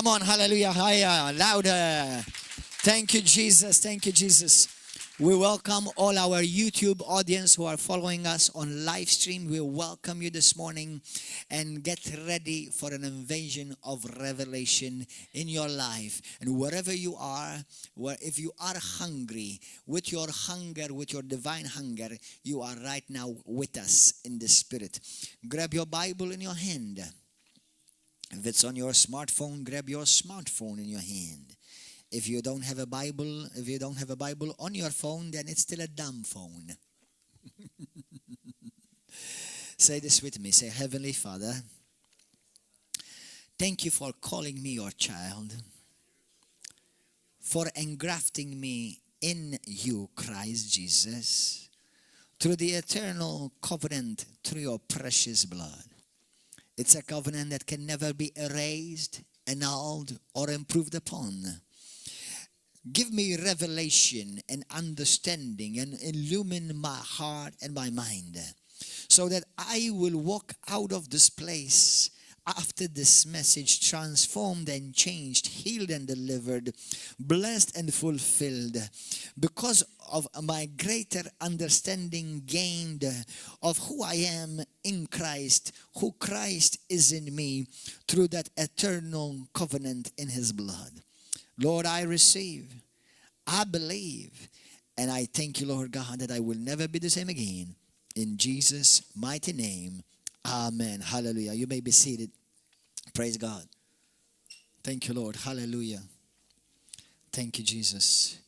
on, hallelujah, higher, louder. Thank you, Jesus. Thank you, Jesus. We welcome all our YouTube audience who are following us on live stream. We welcome you this morning and get ready for an invasion of revelation in your life. And wherever you are, if you are hungry, with your hunger, with your divine hunger, you are right now with us in the Spirit. Grab your Bible in your hand. If it's on your smartphone, grab your smartphone in your hand. If you don't have a Bible on your phone, then it's still a dumb phone. Say this with me. Say, Heavenly Father, thank you for calling me your child, for engrafting me in you, Christ Jesus, through the eternal covenant, through your precious blood. It's a covenant that can never be erased, annulled, or improved upon. Give me revelation and understanding and illumine my heart and my mind so that I will walk out of this place after this message transformed and changed, healed and delivered, blessed and fulfilled because of my greater understanding gained of who I am in Christ, who Christ is in me through that eternal covenant in his blood. Lord, I receive, I believe, and I thank you, Lord God, that I will never be the same again. In Jesus' mighty name, amen. Hallelujah. You may be seated. Praise God. Thank you, Lord. Hallelujah. Thank you, Jesus.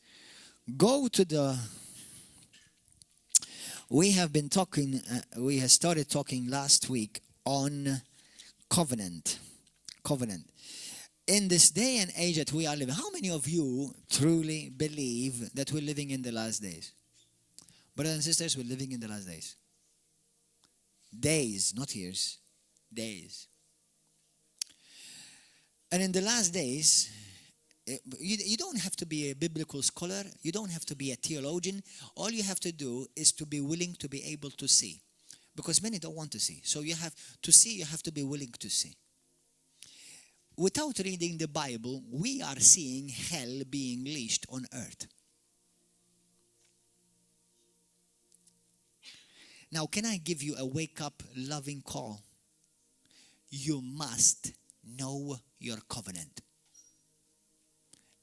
We have started talking last week on covenant. In this day and age that we are living, how many of you truly believe that we're living in the last days? Brothers and sisters, we're living in the last days. Days, not years. Days. And in the last days, you don't have to be a biblical scholar. You don't have to be a theologian. All you have to do is to be willing to be able to see. Because many don't want to see. So you have to see, you have to be willing to see. Without reading the Bible, we are seeing hell being leashed on earth. Now, can I give you a wake-up loving call? You must know your covenant.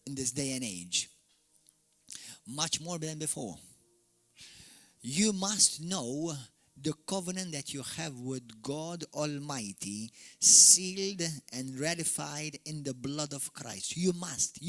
In this day and age, much more than before, you must know the covenant that you have with God Almighty, sealed and ratified in the blood of Christ. You must.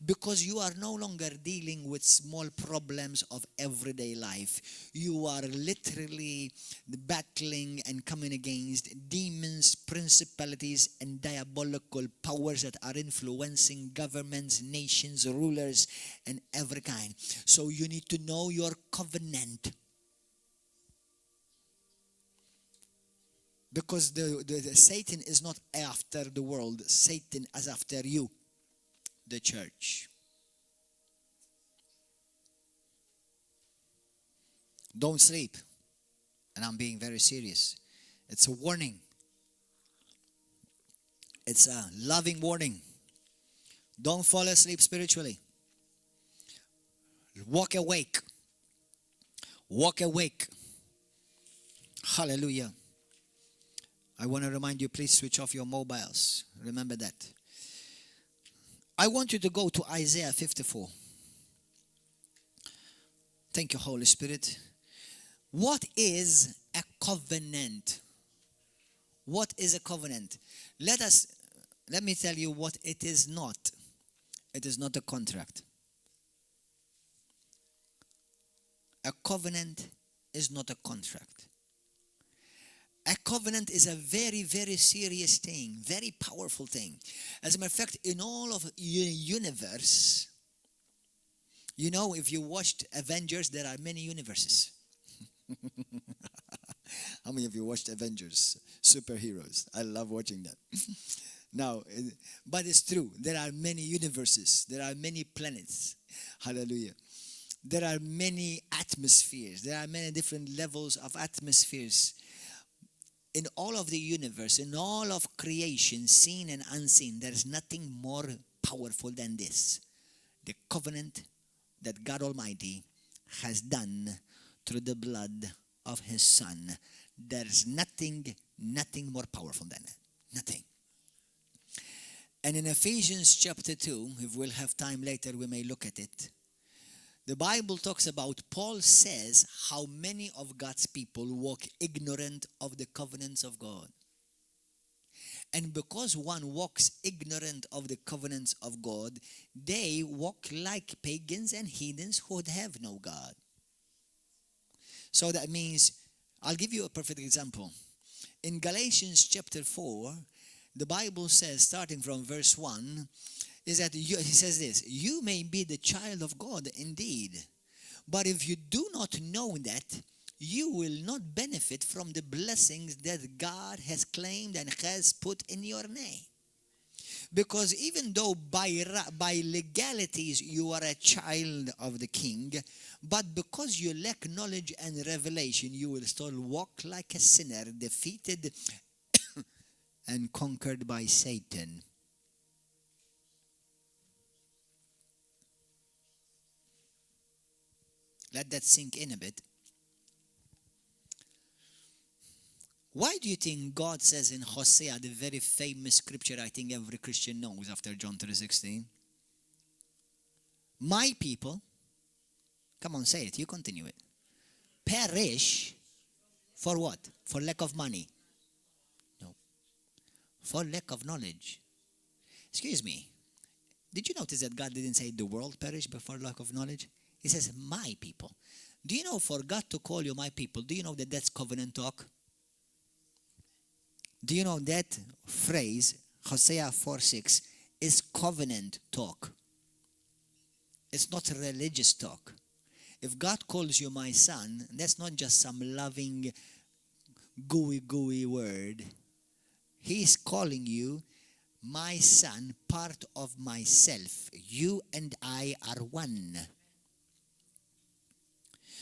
Because you are no longer dealing with small problems of everyday life. You are literally battling and coming against demons, principalities, and diabolical powers that are influencing governments, nations, rulers, and every kind. So you need to know your covenant. Because the Satan is not after the world. Satan is after you, the church. Don't sleep. And I'm being very serious. It's a warning. It's a loving warning. Don't fall asleep spiritually. Walk awake. Walk awake. Hallelujah. I want to remind you, please switch off your mobiles. Remember that. I want you to go to Isaiah 54. Thank you, Holy Spirit. What is a covenant? What is a covenant? Let me tell you what it is not. It is not a contract. A covenant is not a contract. A covenant is a very, very serious thing, very powerful thing. As a matter of fact, in all of the universe, you know, if you watched Avengers, there are many universes. How many of you watched Avengers? Superheroes. I love watching that. Now, but it's true. There are many universes. There are many planets. Hallelujah. There are many atmospheres. There are many different levels of atmospheres. in all of the universe, in all of creation, seen and unseen, there is nothing more powerful than this. The covenant that God Almighty has done through the blood of His Son. There's nothing more powerful than it. Nothing. And in Ephesians chapter 2, if we'll have time later, we may look at it. The Bible talks about, Paul says, how many of God's people walk ignorant of the covenants of God. And because one walks ignorant of the covenants of God, they walk like pagans and heathens who have no God. So that means, I'll give you a perfect example. In Galatians chapter 4, the Bible says, starting from verse 1, is that he says this, you may be the child of God indeed, but if you do not know that, you will not benefit from the blessings that God has claimed and has put in your name. Because even though by legalities you are a child of the King, but because you lack knowledge and revelation, you will still walk like a sinner, defeated and conquered by Satan. Let that sink in a bit. Why do you think God says in Hosea, the very famous scripture I think every Christian knows after John 3:16? My people, come on, say it, you continue it. Perish for what? For lack of money? No. For lack of knowledge. Excuse me. Did you notice that God didn't say the world perish but for lack of knowledge? He says, my people. Do you know for God to call you my people, do you know that that's covenant talk? Do you know that phrase, Hosea 4:6, is covenant talk? It's not religious talk. If God calls you my son, that's not just some loving, gooey word. He is calling you my son, part of myself. You and I are one.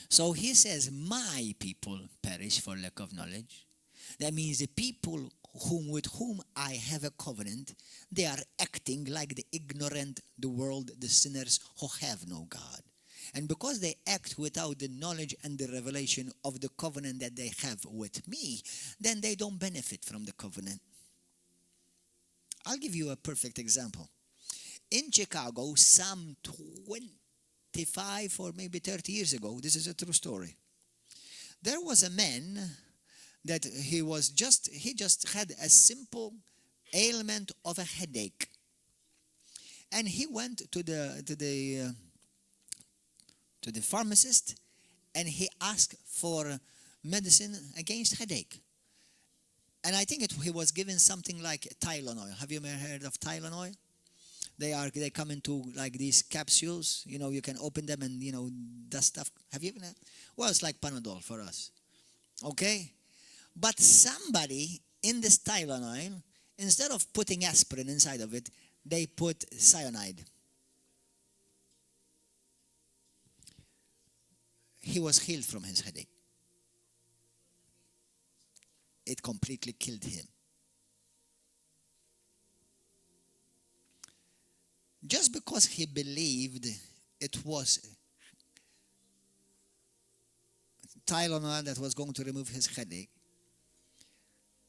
So he says, my people perish for lack of knowledge. That means the people with whom I have a covenant, they are acting like the ignorant, the world, the sinners who have no God. And because they act without the knowledge and the revelation of the covenant that they have with me, then they don't benefit from the covenant. I'll give you a perfect example. In Chicago, some 25 or maybe 30 years ago, this is a true story, there was a man that he just had a simple ailment of a headache. And he went to the pharmacist and he asked for medicine against headache. And I think he was given something like Tylenol. Have you ever heard of Tylenol? They come into like these capsules, you can open them and that stuff. Have you ever had? Well, it's like Panadol for us. Okay? But somebody in this Tylenol, instead of putting aspirin inside of it, they put cyanide. He was healed from his headache. It completely killed him. Just because he believed it was Tylenol that was going to remove his headache,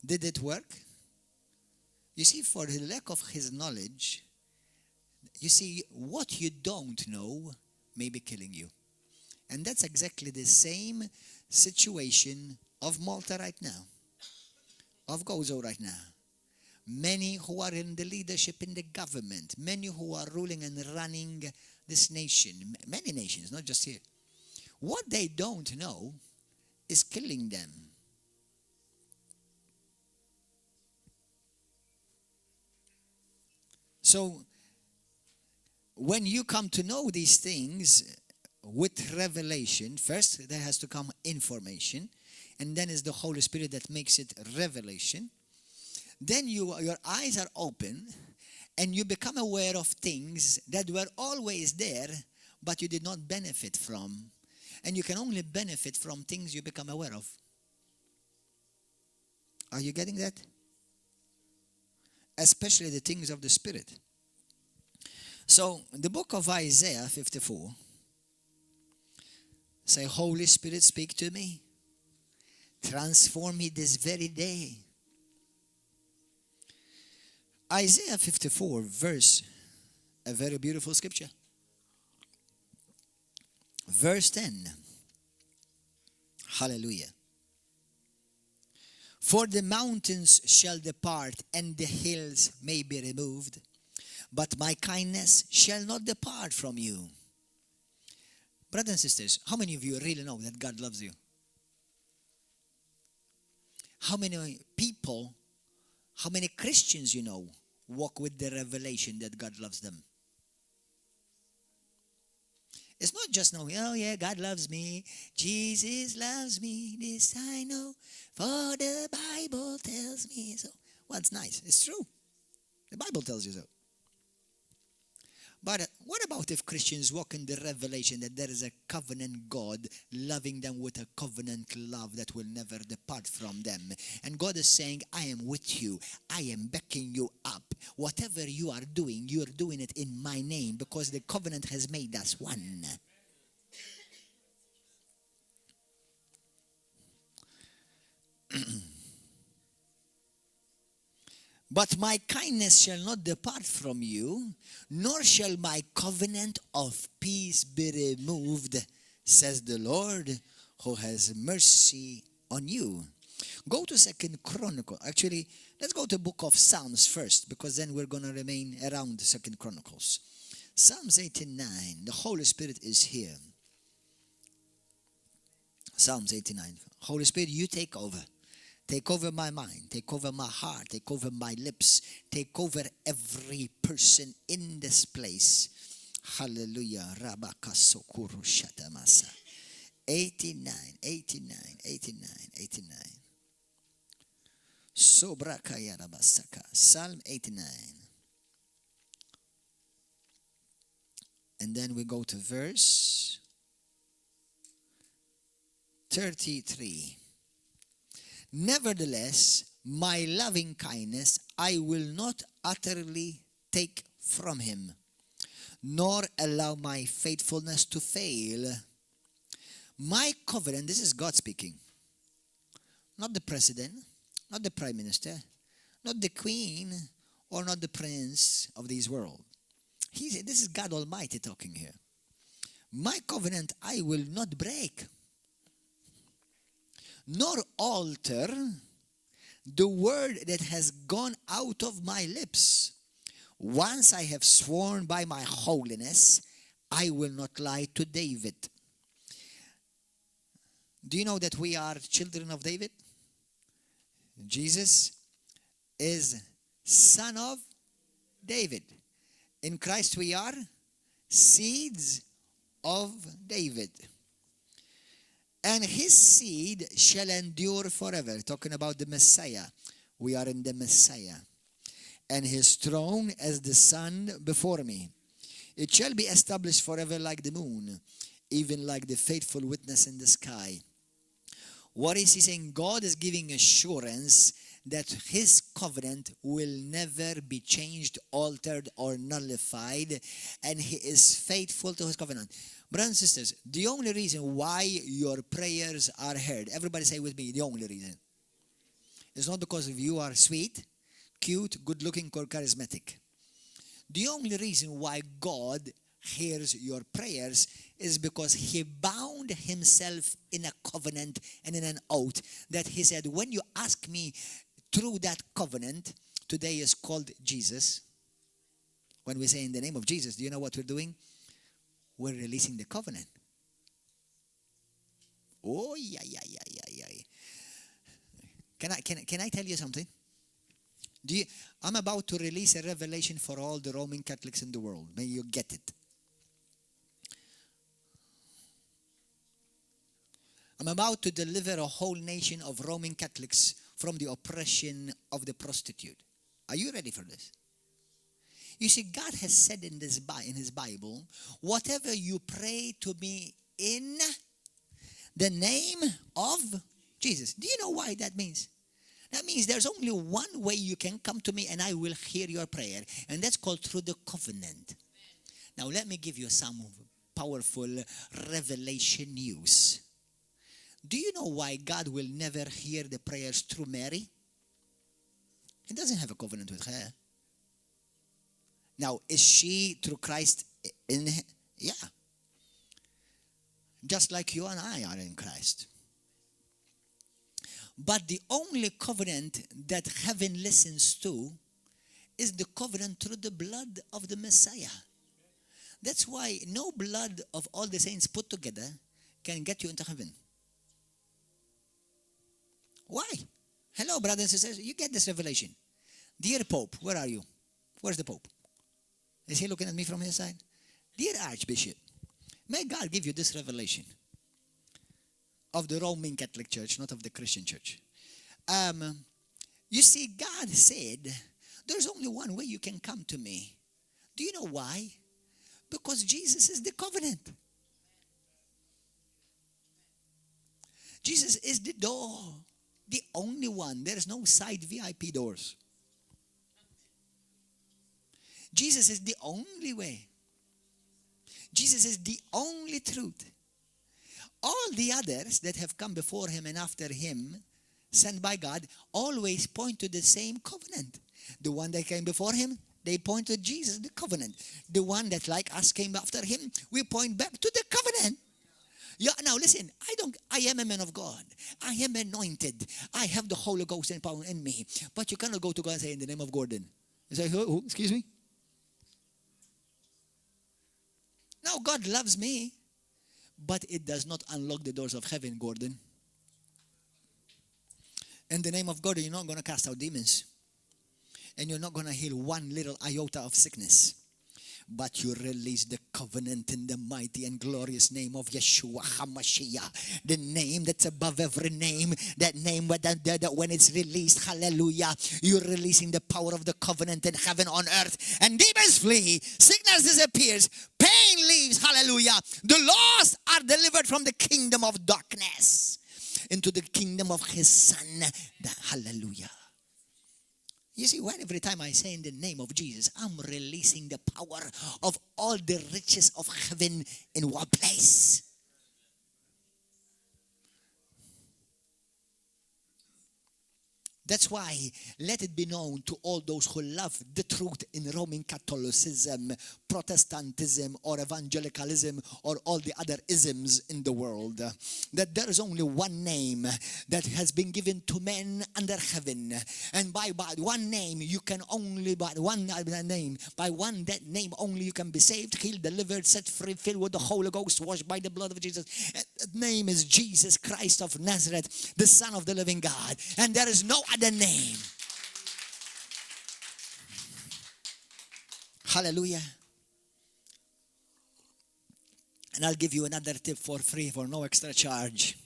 did it work? You see, for the lack of his knowledge, you see, what you don't know may be killing you. And that's exactly the same situation of Malta right now, of Gozo right now. Many who are in the leadership in the government, many who are ruling and running this nation, many nations, not just here. What they don't know is killing them. So, when you come to know these things with revelation, first there has to come information, and then it's the Holy Spirit that makes it revelation. Then your eyes are open, and you become aware of things that were always there, but you did not benefit from. And you can only benefit from things you become aware of. Are you getting that? Especially the things of the Spirit. So, the book of Isaiah 54, say, Holy Spirit, speak to me. Transform me this very day. Isaiah 54, verse, a very beautiful scripture. Verse 10. Hallelujah. For the mountains shall depart and the hills may be removed, but my kindness shall not depart from you. Brothers and sisters, how many of you really know that God loves you? How many people, how many Christians you know walk with the revelation that God loves them? It's not just knowing, oh yeah, God loves me, Jesus loves me, this I know, for the Bible tells me so. Well, it's nice. It's true. The Bible tells you so. But what about if Christians walk in the revelation that there is a covenant God loving them with a covenant love that will never depart from them? And God is saying, I am with you. I am backing you up. Whatever you are doing it in my name because the covenant has made us one. But my kindness shall not depart from you, nor shall my covenant of peace be removed, says the Lord, who has mercy on you. Go to 2 Chronicles. Actually, let's go to the book of Psalms first, because then we're going to remain around 2 Chronicles. Psalms 89. The Holy Spirit is here. Psalms 89. Holy Spirit, you take over. Take over my mind, take over my heart, take over my lips, take over every person in this place. Hallelujah. 89. Psalm 89. And then we go to verse 33. Nevertheless, my loving kindness I will not utterly take from him, nor allow my faithfulness to fail. My covenant, this is God speaking, not the president, not the prime minister, not the queen, or not the prince of this world. This is God Almighty talking here. My covenant I will not break, nor alter the word that has gone out of my lips. Once I have sworn by my holiness, I will not lie to David. Do you know that we are children of David? Jesus is son of David. In Christ we are seeds of David. And his seed shall endure forever. Talking about the Messiah. We are in the Messiah. And his throne as the sun before me. It shall be established forever like the moon, even like the faithful witness in the sky. What is he saying? God is giving assurance that his covenant will never be changed, altered, or nullified. And he is faithful to his covenant. Brothers and sisters, the only reason why your prayers are heard, everybody say with me, the only reason, is not because of you are sweet, cute, good-looking, or charismatic. The only reason why God hears your prayers is because he bound himself in a covenant and in an oath that he said, when you ask me through that covenant, today is called Jesus. When we say in the name of Jesus, do you know what we're doing? We're releasing the covenant. Oh, yeah. Can I tell you something? I'm about to release a revelation for all the Roman Catholics in the world. May you get it. I'm about to deliver a whole nation of Roman Catholics from the oppression of the prostitute. Are you ready for this? You see, God has said in his Bible, whatever you pray to me in the name of Jesus. Do you know why that means? That means there's only one way you can come to me and I will hear your prayer. And that's called through the covenant. Now let me give you some powerful revelation news. Do you know why God will never hear the prayers through Mary? He doesn't have a covenant with her. Now, is she through Christ in? Yeah. Just like you and I are in Christ. But the only covenant that heaven listens to is the covenant through the blood of the Messiah. That's why no blood of all the saints put together can get you into heaven. Why? Hello, brothers and sisters. You get this revelation. Dear Pope, where are you? Where's the Pope? Is he looking at me from his side? Dear Archbishop, may God give you this revelation of the Roman Catholic Church, not of the Christian Church. You see, God said, there's only one way you can come to me. Do you know why? Because Jesus is the covenant. Jesus is the door. The only one. There is no side VIP doors. Jesus is the only way. Jesus is the only truth. All the others that have come before him and after him, sent by God, always point to the same covenant. The one that came before him, they point to Jesus, the covenant. The one that like us came after him, we point back to the covenant. Yeah, now listen, I am a man of God. I am anointed. I have the Holy Ghost and power in me. But you cannot go to God and say, in the name of Gordon. You say, who? Excuse me? Now God loves me, but it does not unlock the doors of heaven, Gordon. In the name of God, you're not going to cast out demons. And you're not going to heal one little iota of sickness. But you release the covenant in the mighty and glorious name of Yeshua HaMashiach. The name that's above every name. That name that when it's released, hallelujah, you're releasing the power of the covenant in heaven on earth. And demons flee. Sickness disappears. Pain leaves. Hallelujah. The lost are delivered from the kingdom of darkness into the kingdom of his son. Hallelujah. You see, every time I say in the name of Jesus, I'm releasing the power of all the riches of heaven in one place. That's why let it be known to all those who love the truth in Roman Catholicism, Protestantism, or evangelicalism, or all the other isms in the world, that there is only one name that has been given to men under heaven. And by one name, you can only, by one name that name only you can be saved, healed, delivered, set free, filled with the Holy Ghost, washed by the blood of Jesus. That name is Jesus Christ of Nazareth, the Son of the living God. And there is no other name. Hallelujah. And I'll give you another tip for free, for no extra charge.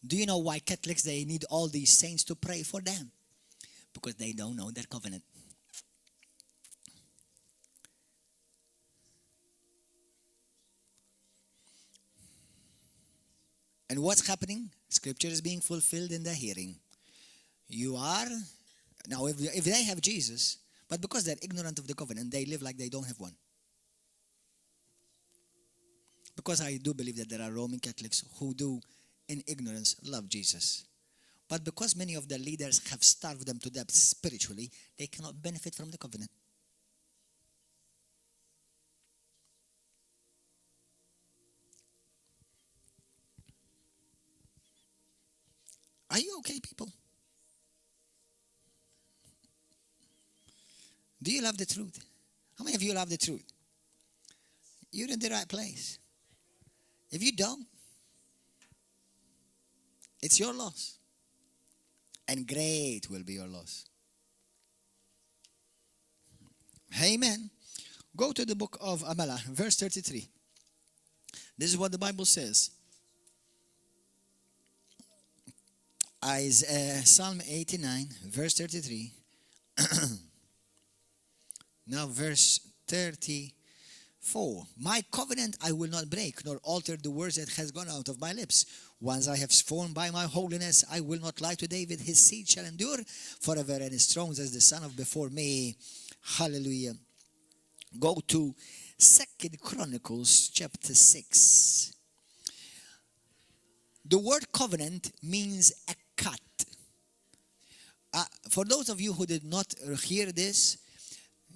Do you know why Catholics, they need all these saints to pray for them? Because they don't know their covenant. And what's happening? Scripture is being fulfilled in their hearing. You are, now if they have Jesus, but because they're ignorant of the covenant, they live like they don't have one. Because I do believe that there are Roman Catholics who do, in ignorance, love Jesus. But because many of the leaders have starved them to death spiritually, they cannot benefit from the covenant. Are you okay, people? Do you love the truth? How many of you love the truth? You're in the right place. If you don't, it's your loss. And great will be your loss. Amen. Go to the book of Amala, verse 33. This is what the Bible says. Psalm 89, verse 33. Now verse 34. 4. My covenant I will not break, nor alter the words that has gone out of my lips. Once I have sworn by my holiness, I will not lie to David. His seed shall endure forever, and his thrones as the son of before me. Hallelujah. Go to 2 Chronicles chapter 6. The word covenant means a cut. For those of you who did not hear this,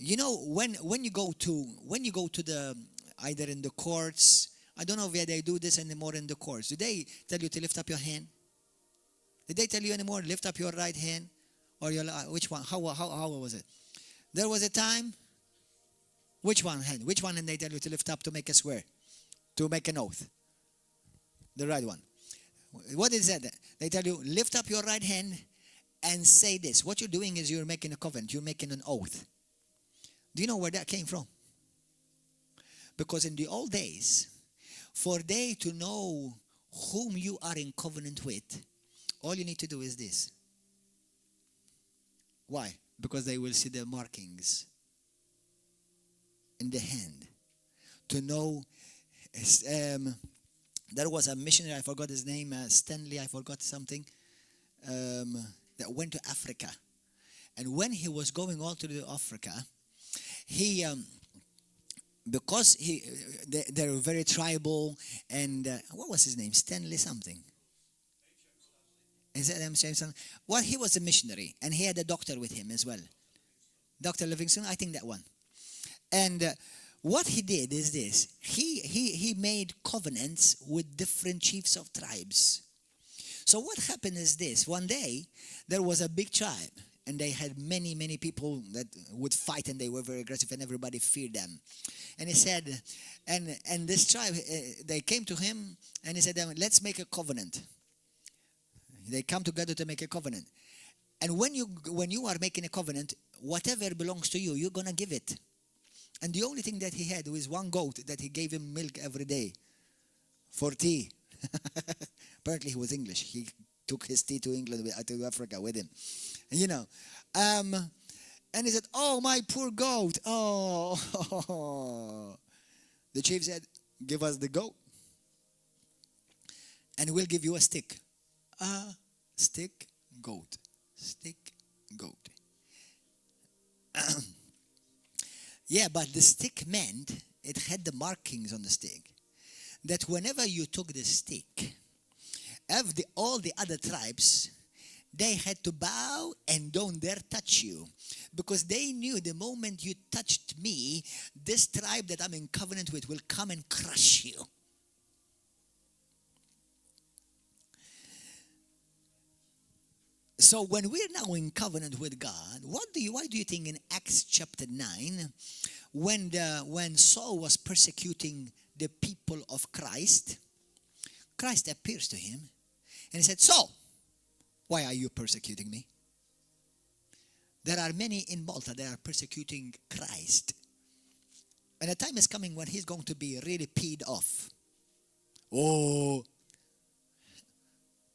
you know, when you go to the, either in the courts, I don't know if they do this anymore in the courts. Do they tell you to lift up your hand? Did they tell you anymore, lift up your right hand? Or your, which one? How was it? There was a time, which one hand? Which one did they tell you to lift up to make a swear? To make an oath? The right one. What is that? They tell you, lift up your right hand and say this. What you're doing is you're making a covenant. You're making an oath. Do you know where that came from? Because in the old days, for they to know whom you are in covenant with, all you need to do is this. Why? Because they will see the markings in the hand. To know, there was a missionary, I forgot his name, Stanley, I forgot something, that went to Africa. And when he was going all to Africa, he, because they were very tribal, and what was his name? Stanley something. Is that Jameson? Well, he was a missionary, and he had a doctor with him as well. Dr. Livingston, I think that one. And what he did is this. He made covenants with different chiefs of tribes. So what happened is this. One day, there was a big tribe, and they had many, many people that would fight, and they were very aggressive, and everybody feared them. And he said, and this tribe, they came to him, and he said, let's make a covenant. They come together to make a covenant. And when you are making a covenant, whatever belongs to you, you're going to give it. And the only thing that he had was one goat that he gave him milk every day for tea. Apparently he was English. He took his tea to England, to Africa with him. You know. And he said, oh, my poor goat. Oh. The chief said, give us the goat. And we'll give you a stick. Stick, goat. Stick, goat. Yeah, but the stick meant, it had the markings on the stick, that whenever you took the stick, all the other tribes, they had to bow and don't dare touch you. Because they knew the moment you touched me, this tribe that I'm in covenant with will come and crush you. So when we're now in covenant with God, why do you think in Acts chapter 9, when Saul was persecuting the people of Christ, Christ appears to him and he said, Saul, why are you persecuting me? There are many in Malta that are persecuting Christ. And a time is coming when he's going to be really peed off. Oh,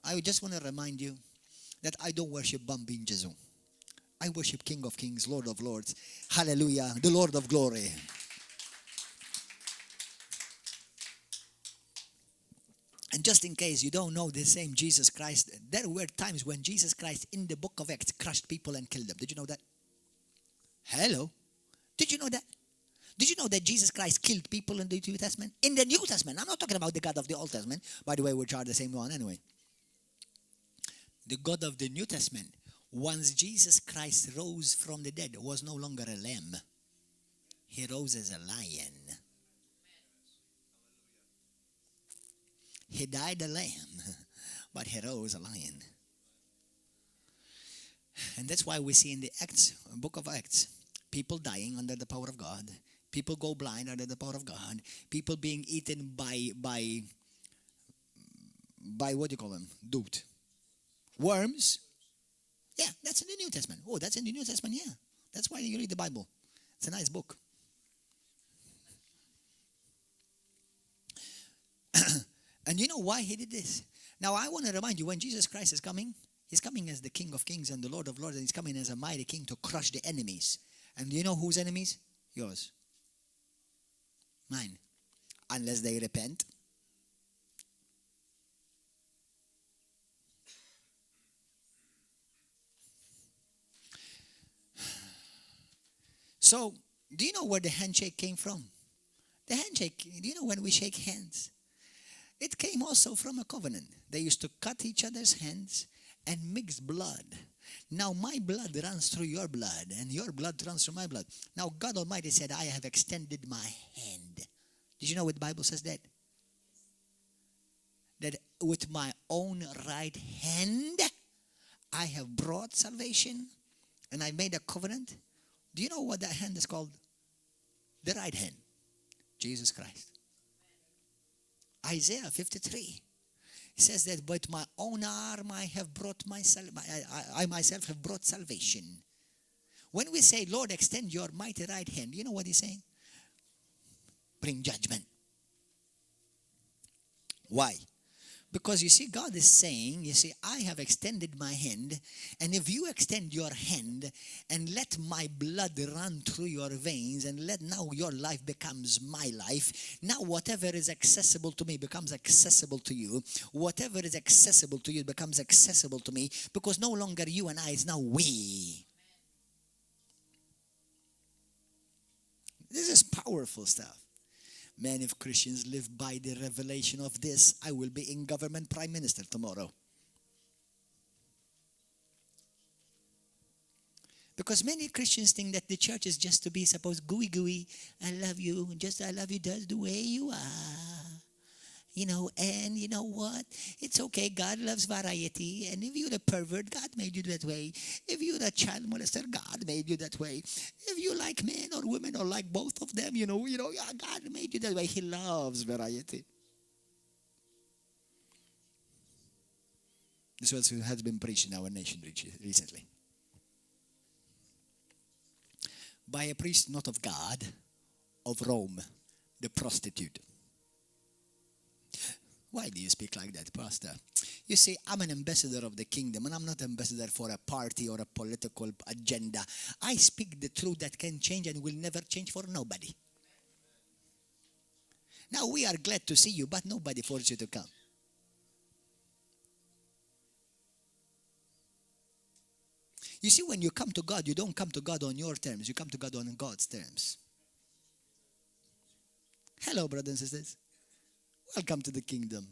I just want to remind you that I don't worship Bambin Jesu. I worship King of Kings, Lord of Lords. Hallelujah, the Lord of Glory. And just in case you don't know the same Jesus Christ, there were times when Jesus Christ in the book of Acts crushed people and killed them. Did you know that? Hello? Did you know that? Did you know that Jesus Christ killed people in the New Testament? In the New Testament. I'm not talking about the God of the Old Testament, by the way, which are the same one anyway. The God of the New Testament, once Jesus Christ rose from the dead, was no longer a lamb. He rose as a lion. He died a lamb, but he rose a lion. And that's why we see in the book of Acts, people dying under the power of God, people go blind under the power of God, people being eaten by what do you call them? Doot. Worms. Yeah, that's in the New Testament. Oh, that's in the New Testament, yeah. That's why you read the Bible. It's a nice book. And you know why he did this? Now, I want to remind you, when Jesus Christ is coming, he's coming as the King of Kings and the Lord of Lords, and he's coming as a mighty king to crush the enemies. And do you know whose enemies? Yours. Mine. Unless they repent. So, do you know where the handshake came from? The handshake, do you know when we shake hands? It came also from a covenant. They used to cut each other's hands and mix blood. Now my blood runs through your blood and your blood runs through my blood. Now God Almighty said, I have extended my hand. Did you know what the Bible says that? That with my own right hand, I have brought salvation and I made a covenant. Do you know what that hand is called? The right hand. Jesus Christ. Isaiah 53. It says that with my own arm I have brought I myself have brought salvation. When we say, Lord, extend your mighty right hand, you know what he's saying? Bring judgment. Why? Because you see, God is saying, you see, I have extended my hand, and if you extend your hand and let my blood run through your veins and let now your life becomes my life, now whatever is accessible to me becomes accessible to you. Whatever is accessible to you becomes accessible to me, because no longer you and I, it's now we. This is powerful stuff. Man, if Christians live by the revelation of this, I will be in government prime minister tomorrow. Because many Christians think that the church is just to be supposed gooey, I love you, just I love you just the way you are. You know, and you know what? It's okay, God loves variety. And if you're a pervert, God made you that way. If you're a child molester, God made you that way. If you like men or women or like both of them, yeah, God made you that way. He loves variety. This is what has been preached in our nation recently. By a priest not of God, of Rome, the prostitute. Why do you speak like that, Pastor? You see, I'm an ambassador of the kingdom, and I'm not an ambassador for a party or a political agenda. I speak the truth that can change and will never change for nobody. Now, we are glad to see you, but nobody forced you to come. You see, when you come to God, you don't come to God on your terms. You come to God on God's terms. Hello, brothers and sisters. Welcome to the kingdom,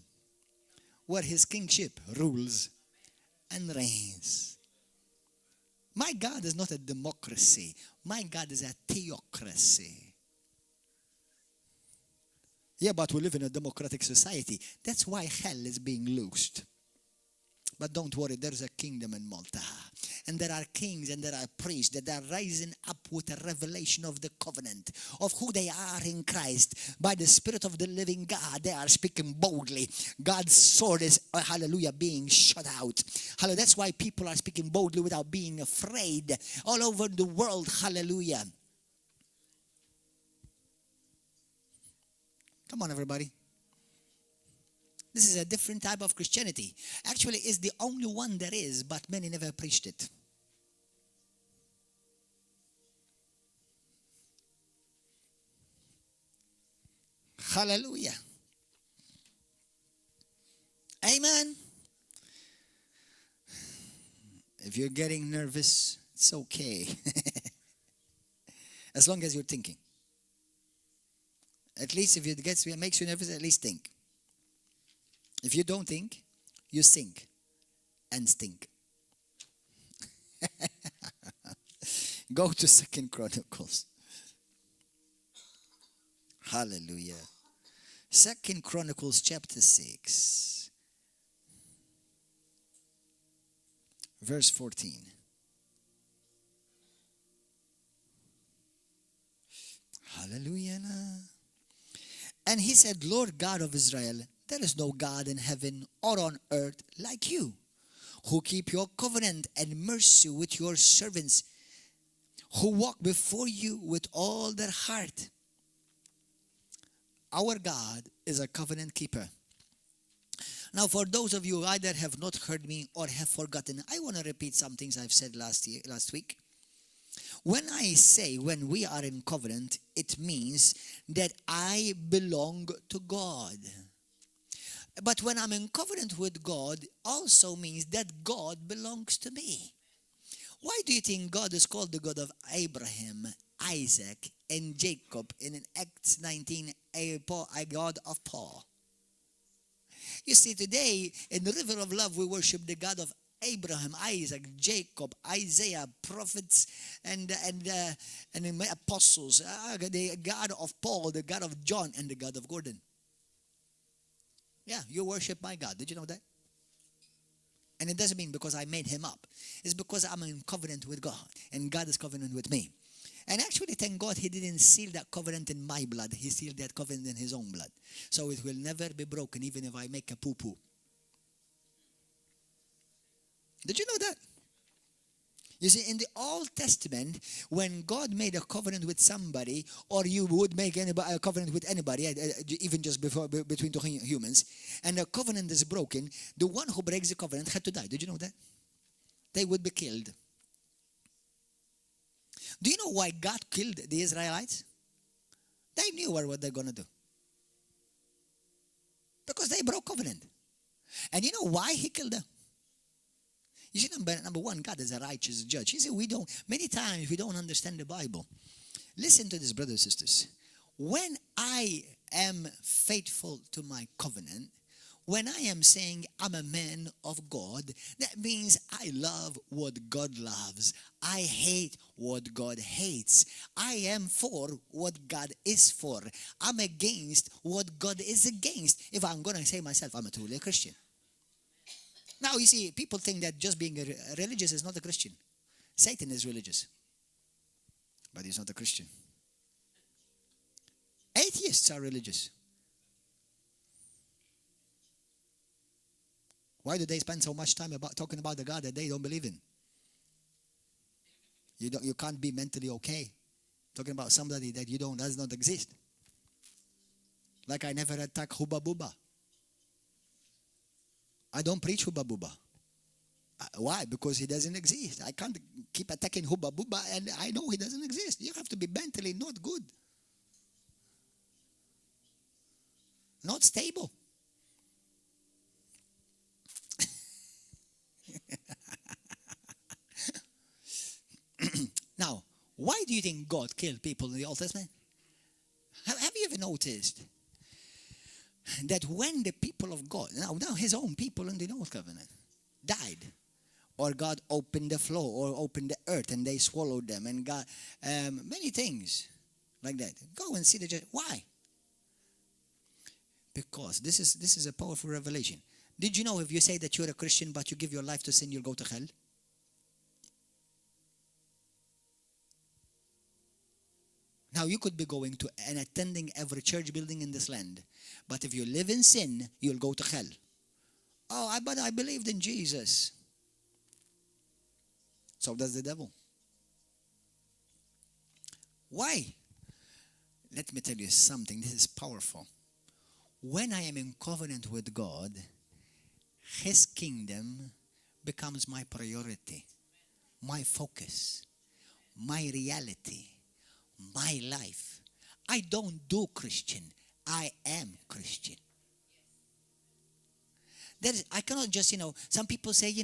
where his kingship rules and reigns. My God is not a democracy. My God is a theocracy. Yeah, but we live in a democratic society. That's why hell is being loosed. But don't worry, there's a kingdom in Malta. And there are kings and there are priests that are rising up with a revelation of the covenant, of who they are in Christ. By the Spirit of the living God, they are speaking boldly. God's sword is, hallelujah, being shut out. Hallelujah. That's why people are speaking boldly without being afraid all over the world. Hallelujah. Come on, everybody. This is a different type of Christianity. Actually, it's the only one there is, but many never preached it. Hallelujah. Amen. If you're getting nervous, it's okay. As long as you're thinking. At least if it makes you nervous, at least think. If you don't think, you sink and stink. Go to 2 Chronicles. Hallelujah. 2 Chronicles chapter 6. Verse 14. Hallelujah. And he said, Lord God of Israel, there is no God in heaven or on earth like you, who keep your covenant and mercy with your servants, who walk before you with all their heart. Our God is a covenant keeper. Now, for those of you who either have not heard me or have forgotten, I want to repeat some things I've said last week. When we are in covenant, it means that I belong to God. But when I'm in covenant with God, also means that God belongs to me. Why do you think God is called the God of Abraham, Isaac, and Jacob, and in Acts 19, a God of Paul? You see, today, in the river of love, we worship the God of Abraham, Isaac, Jacob, Isaiah, prophets, and the apostles, the God of Paul, the God of John, and the God of Gordon. Yeah, you worship my God. Did you know that? And it doesn't mean because I made him up. It's because I'm in covenant with God, and God is covenant with me. And actually, thank God he didn't seal that covenant in my blood. He sealed that covenant in his own blood. So it will never be broken, even if I make a poo-poo. Did you know that? You see, in the Old Testament, when God made a covenant with somebody, or you would make a covenant with anybody, even just between two humans, and the covenant is broken, the one who breaks the covenant had to die. Did you know that? They would be killed. Do you know why God killed the Israelites? They knew what they're going to do. Because they broke covenant. And you know why he killed them? You see, number one, God is a righteous judge. You see, many times we don't understand the Bible. Listen to this, brothers and sisters. When I am faithful to my covenant, when I am saying I'm a man of God, that means I love what God loves. I hate what God hates. I am for what God is for. I'm against what God is against. If I'm going to say myself, I'm a truly Christian. Now, you see, people think that just being religious is not a Christian. Satan is religious, but he's not a Christian. Atheists are religious. Why do they spend so much time talking about the God that they don't believe in? You can't be mentally okay talking about somebody that does not exist. Like I never attack Hubba Bubba. I don't preach Hubba Bubba. Why? Because he doesn't exist. I can't keep attacking Hubba Bubba and I know he doesn't exist. You have to be mentally not good. Not stable. Now, why do you think God killed people in the Old Testament? Have you ever noticed that when the people of God, now his own people in the Old Covenant, died, or God opened the floor or opened the earth and they swallowed them, and God, many things like that. Go and see the judge. Why? Because this is a powerful revelation. Did you know if you say that you're a Christian but you give your life to sin, you'll go to hell? Now, you could be going to and attending every church building in this land, but if you live in sin, you'll go to hell. Oh, but I believed in Jesus. So does the devil. Why? Let me tell you something. This is powerful. When I am in covenant with God, his kingdom becomes my priority, my focus, my reality, my life. I don't do Christian. I am Christian. I cannot just, some people say,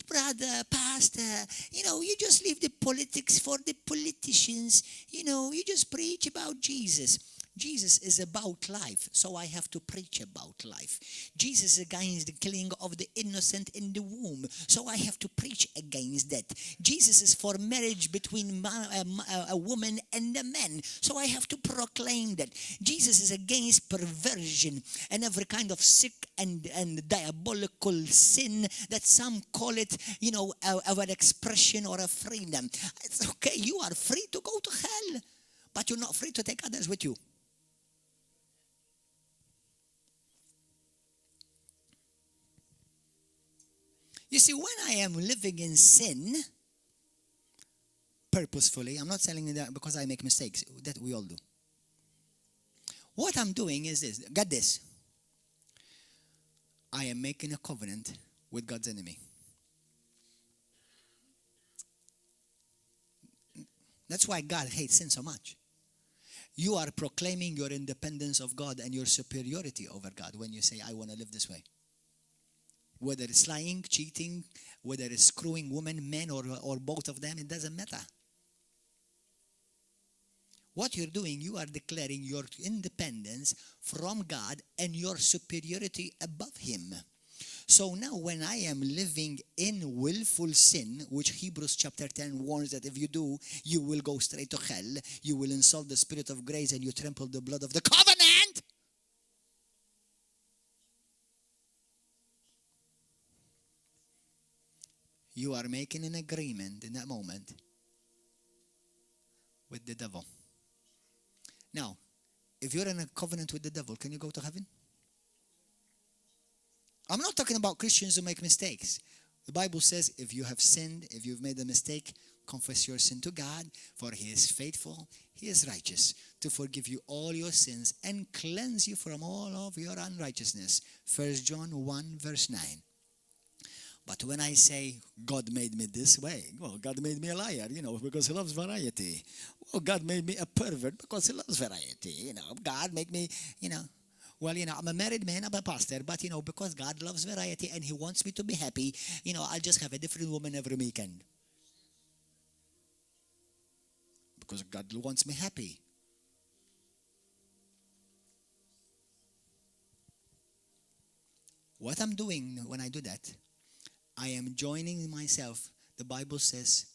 brother, pastor, you just leave the politics for the politicians. You just preach about Jesus. Jesus is about life, so I have to preach about life. Jesus is against the killing of the innocent in the womb, so I have to preach against that. Jesus is for marriage between a woman and a man, so I have to proclaim that. Jesus is against perversion and every kind of sick and diabolical sin that some call it, an expression or a freedom. It's okay, you are free to go to hell, but you're not free to take others with you. You see, when I am living in sin, purposefully, I'm not saying that because I make mistakes, that we all do. What I'm doing is this, get this. I am making a covenant with God's enemy. That's why God hates sin so much. You are proclaiming your independence of God and your superiority over God when you say, I want to live this way. Whether it's lying, cheating, whether it's screwing women, men, or both of them, it doesn't matter. What you're doing, you are declaring your independence from God and your superiority above Him. So now when I am living in willful sin, which Hebrews chapter 10 warns that if you do, you will go straight to hell, you will insult the Spirit of grace and you trample the blood of the covenant. You are making an agreement in that moment with the devil. Now, if you're in a covenant with the devil, can you go to heaven? I'm not talking about Christians who make mistakes. The Bible says if you have sinned, if you've made a mistake, confess your sin to God, for He is faithful, He is righteous, to forgive you all your sins and cleanse you from all of your unrighteousness. 1 John 1 verse 9. But when I say, God made me this way, well, God made me a liar, because He loves variety. Well, God made me a pervert because He loves variety, God made me, Well, I'm a married man, I'm a pastor, but, because God loves variety and He wants me to be happy, I'll just have a different woman every weekend. Because God wants me happy. What I'm doing when I do that, I am joining myself, the Bible says,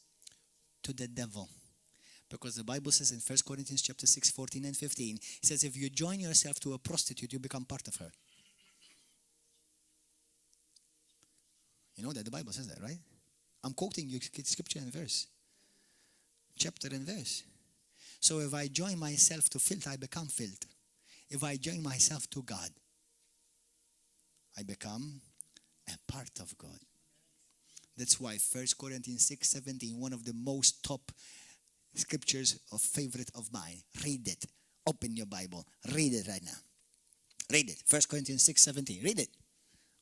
to the devil. Because the Bible says in 1 Corinthians chapter 6, 14 and 15, it says if you join yourself to a prostitute, you become part of her. You know that the Bible says that, right? I'm quoting you scripture and verse. Chapter and verse. So if I join myself to filth, I become filth. If I join myself to God, I become a part of God. That's why 1 Corinthians 6, 17, one of the most top scriptures of favorite of mine. Read it. Open your Bible. Read it right now. Read it. 1 Corinthians 6, 17. Read it.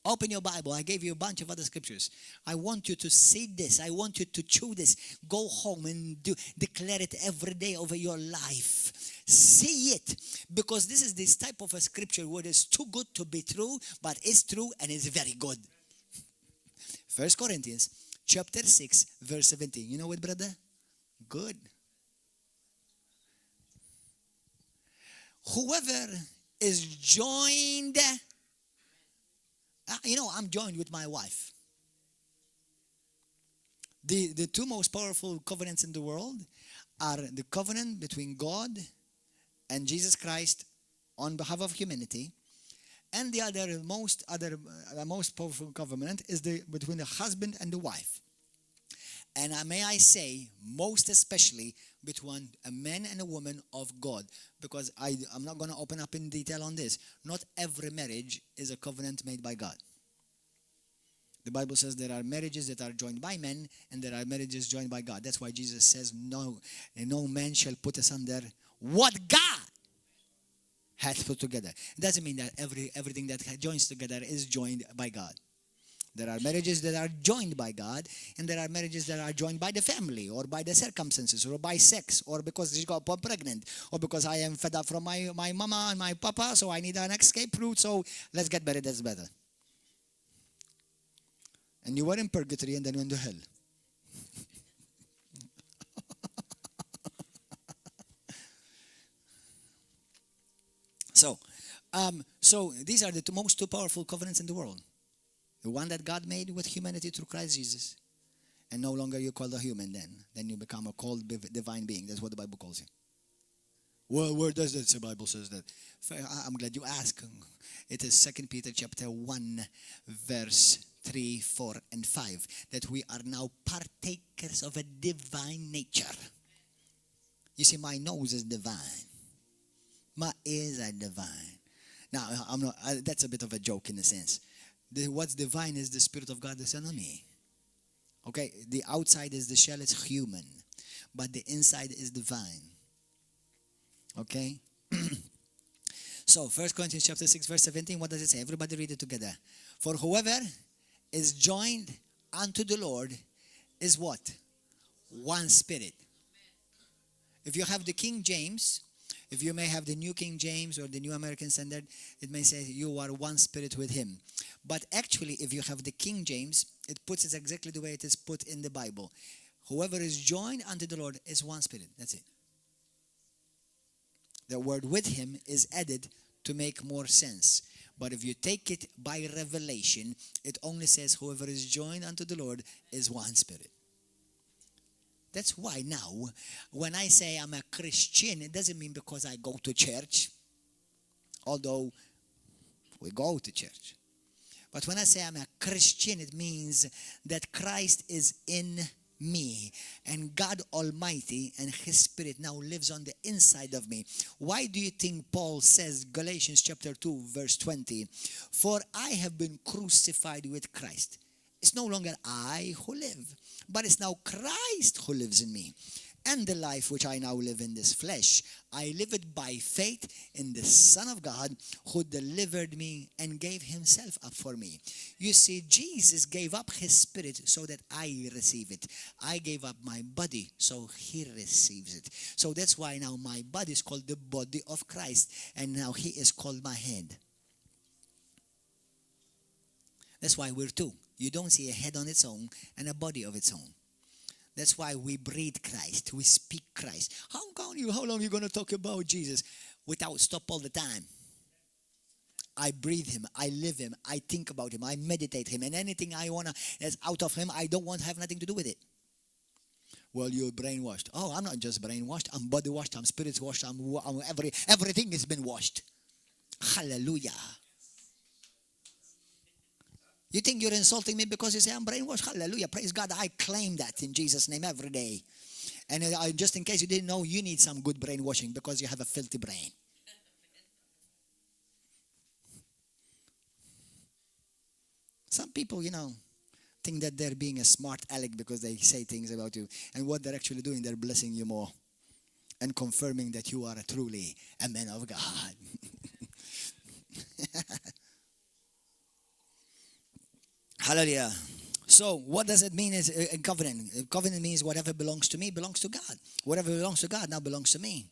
Open your Bible. I gave you a bunch of other scriptures. I want you to see this. I want you to chew this. Go home and declare it every day over your life. See it. Because this is this type of a scripture where it's too good to be true, but it's true and it's very good. 1 Corinthians chapter 6 verse 17. You know it, brother? Good. Whoever is joined, I'm joined with my wife. The two most powerful covenants in the world are the covenant between God and Jesus Christ on behalf of humanity. And the most powerful covenant is between the husband and the wife. And may I say, most especially between a man and a woman of God. Because I'm not going to open up in detail on this. Not every marriage is a covenant made by God. The Bible says there are marriages that are joined by men and there are marriages joined by God. That's why Jesus says, no man shall put asunder what God has put together. It doesn't mean that everything that joins together is joined by God. There are marriages that are joined by God, and there are marriages that are joined by the family, or by the circumstances, or by sex, or because she got pregnant, or because I am fed up from my mama and my papa, so I need an escape route, so let's get married, that's better. And you were in purgatory and then went to hell. So these are the most powerful covenants in the world. The one that God made with humanity through Christ Jesus. And no longer you're called a human then. Then you become a called divine being. That's what the Bible calls you. Well, where does that the Bible says that? I'm glad you asked. It is 2 Peter chapter 1 verse 3, 4, and 5. That we are now partakers of a divine nature. You see, my nose is divine. My ears are divine. Now, that's a bit of a joke in a sense. What's divine is the Spirit of God that's on me. Okay, the outside is the shell, it's human. But the inside is divine. Okay? So, 1 Corinthians chapter 6, verse 17, what does it say? Everybody read it together. For whoever is joined unto the Lord is what? One spirit. If you have the King James, if you may have the New King James or the New American Standard, it may say you are one spirit with him. But actually, if you have the King James, it puts it exactly the way it is put in the Bible. Whoever is joined unto the Lord is one spirit. That's it. The word with him is added to make more sense. But if you take it by revelation, it only says whoever is joined unto the Lord is one spirit. That's why now, when I say I'm a Christian, it doesn't mean because I go to church, although we go to church. But when I say I'm a Christian, it means that Christ is in me, and God Almighty and his Spirit now lives on the inside of me. Why do you think Paul says, Galatians chapter 2 verse 20, for I have been crucified with Christ. It's no longer I who live, but it's now Christ who lives in me. And the life which I now live in this flesh, I live it by faith in the Son of God who delivered me and gave himself up for me. You see, Jesus gave up his spirit so that I receive it. I gave up my body so he receives it. So that's why now my body is called the body of Christ, and now he is called my head. That's why we're two. You don't see a head on its own and a body of its own. That's why we breathe Christ. We speak Christ. How long are you going to talk about Jesus without stop all the time? I breathe him. I live him. I think about him. I meditate him. And anything I want to that's out of him, I don't want to have nothing to do with it. Well, you're brainwashed. Oh, I'm not just brainwashed. I'm body washed. I'm spirit washed. Everything has been washed. Hallelujah. You think you're insulting me because you say I'm brainwashed? Hallelujah. Praise God. I claim that in Jesus' name every day. And just in case you didn't know, you need some good brainwashing because you have a filthy brain. Some people, think that they're being a smart aleck because they say things about you. And what they're actually doing, they're blessing you more and confirming that you are truly a man of God. Hallelujah. So what does it mean as a covenant? A covenant means whatever belongs to me belongs to God. Whatever belongs to God now belongs to me.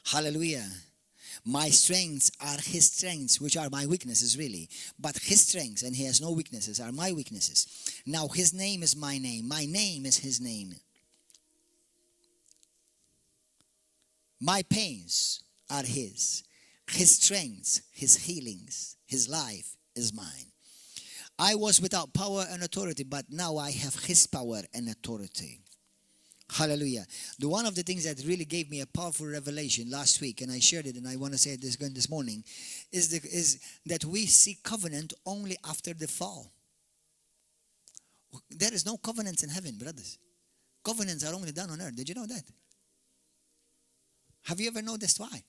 Hallelujah. My strengths are his strengths, which are my weaknesses really. But his strengths, and he has no weaknesses, are my weaknesses. Now his name is my name. My name is his name. My pains are his. His strengths, his healings, his life is mine. I was without power and authority, but now I have his power and authority. Hallelujah. One of the things that really gave me a powerful revelation last week, and I shared it, and I want to say it this morning, is that we see covenant only after the fall. There is no covenants in heaven, brothers. Covenants are only done on earth. Did you know that? Have you ever noticed why?